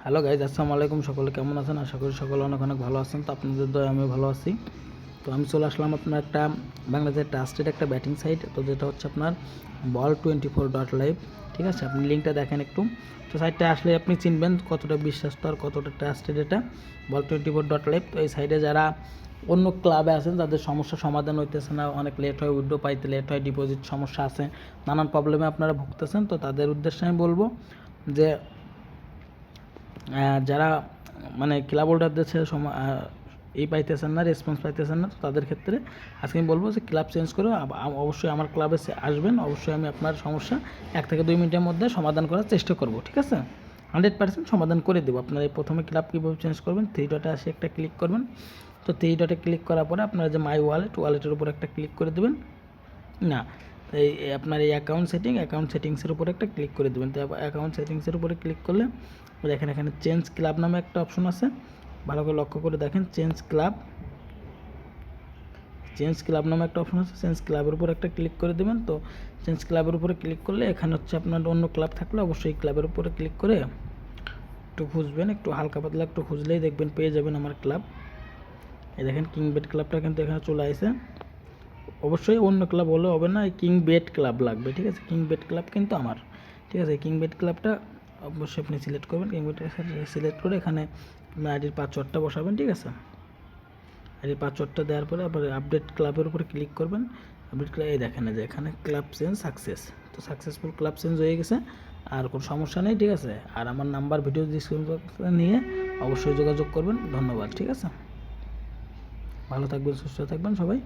Hello guys, আসসালামু আলাইকুম। সকলে কেমন আছেন? আশা করি সকলে অনেক অনেক ভালো আছেন। তো আপনাদের দয়া আমি ভালো আছি। তো আমি চলে আসলাম আপনার একটা বাংলাদেশের ট্রাস্টেড একটা ব্যাটিং সাইট, তো যেটা হচ্ছে আপনার ball24.live। ঠিক আছে, আপনি লিঙ্কটা দেখেন একটু। তো সাইটটা আসলে আপনি চিনবেন কতটা বিশ্বাস্ত আর কতটা ট্রাস্টেড এটা ball24.live। তো এই সাইটে যারা অন্য ক্লাবে আছেন, যাদের সমস্যা সমাধান হইতেছে না, অনেক লেট হয়, উইথড্র পাইতে লেট হয়, ডিপোজিট সমস্যা আছে, নানান প্রবলেমে আপনারা ভুগতেছেন, তো তাদের উদ্দেশ্যে আমি বলবো যে যারা মানে ক্লাব হোল্ডারদের এই পাইতেছেন না, রেসপন্স পাইতেছেন না, তো তাদের ক্ষেত্রে আজকে আমি বলবো যে ক্লাব চেঞ্জ করে অবশ্যই আমার ক্লাবে আসবেন। অবশ্যই আমি আপনার সমস্যা 1 থেকে 2 মিনিটের মধ্যে সমাধান করার চেষ্টা করব। ঠিক আছে, 100% সমাধান করে দেবো। আপনারা এই প্রথমে ক্লাব কীভাবে চেঞ্জ করবেন, 3 ডটে আসে একটা ক্লিক করবেন। তো 3 ডটে ক্লিক করার পরে আপনারা যে মাই ওয়ালেটের উপর একটা ক্লিক করে দেবেন। না, এই আপনার এই অ্যাকাউন্ট সেটিংসের উপরে একটা ক্লিক করে দেবেন। তো অ্যাকাউন্ট সেটিংসের উপরে ক্লিক করলে দেখেন এখানে চেঞ্জ ক্লাব নামে একটা অপশন আছে, ভালো করে লক্ষ্য করে দেখেন। চেঞ্জ ক্লাব নামে একটা অপশন আছে, চেঞ্জ ক্লাবের উপর একটা ক্লিক করে দেবেন। তো চেঞ্জ ক্লাবের উপরে ক্লিক করলে এখানে হচ্ছে আপনার অন্য ক্লাব থাকলে অবশ্যই ক্লাবের উপরে ক্লিক করে একটু খুঁজবেন, একটু হালকা পাতলা একটু খুঁজলেই দেখবেন পেয়ে যাবেন আমার ক্লাব। এই দেখেন কিং বেট ক্লাবটা কিন্তু এখানে চলে আসে। অবশ্যই অন্য ক্লাব হলে হবে না, এই কিং বেট ক্লাব লাগবে। ঠিক আছে, কিং বেট ক্লাব কিন্তু আমার। ঠিক আছে, কিং বেট ক্লাবটা অবশ্যই আপনি সিলেক্ট করবেন। কিং বেট সিলেক্ট করে এখানে আপনার আইডির পাসওয়ার্ডটা বসাবেন। ঠিক আছে, আইডির পাসওয়ার্ডটা দেওয়ার পরে আবার আপডেট ক্লাবের উপরে ক্লিক করবেন। আপডেট ক্লাব, এই দেখেন যে এখানে ক্লাব চেঞ্জ সাকসেস। তো সাকসেসফুল ক্লাব চেঞ্জ হয়ে গেছে, আর কোনো সমস্যা নেই। ঠিক আছে, আর আমার নাম্বার ভিডিও ডিসক্রিপশনে নিয়ে অবশ্যই যোগাযোগ করবেন। ধন্যবাদ। ঠিক আছে, ভালো থাকবেন, সুস্থ থাকবেন সবাই।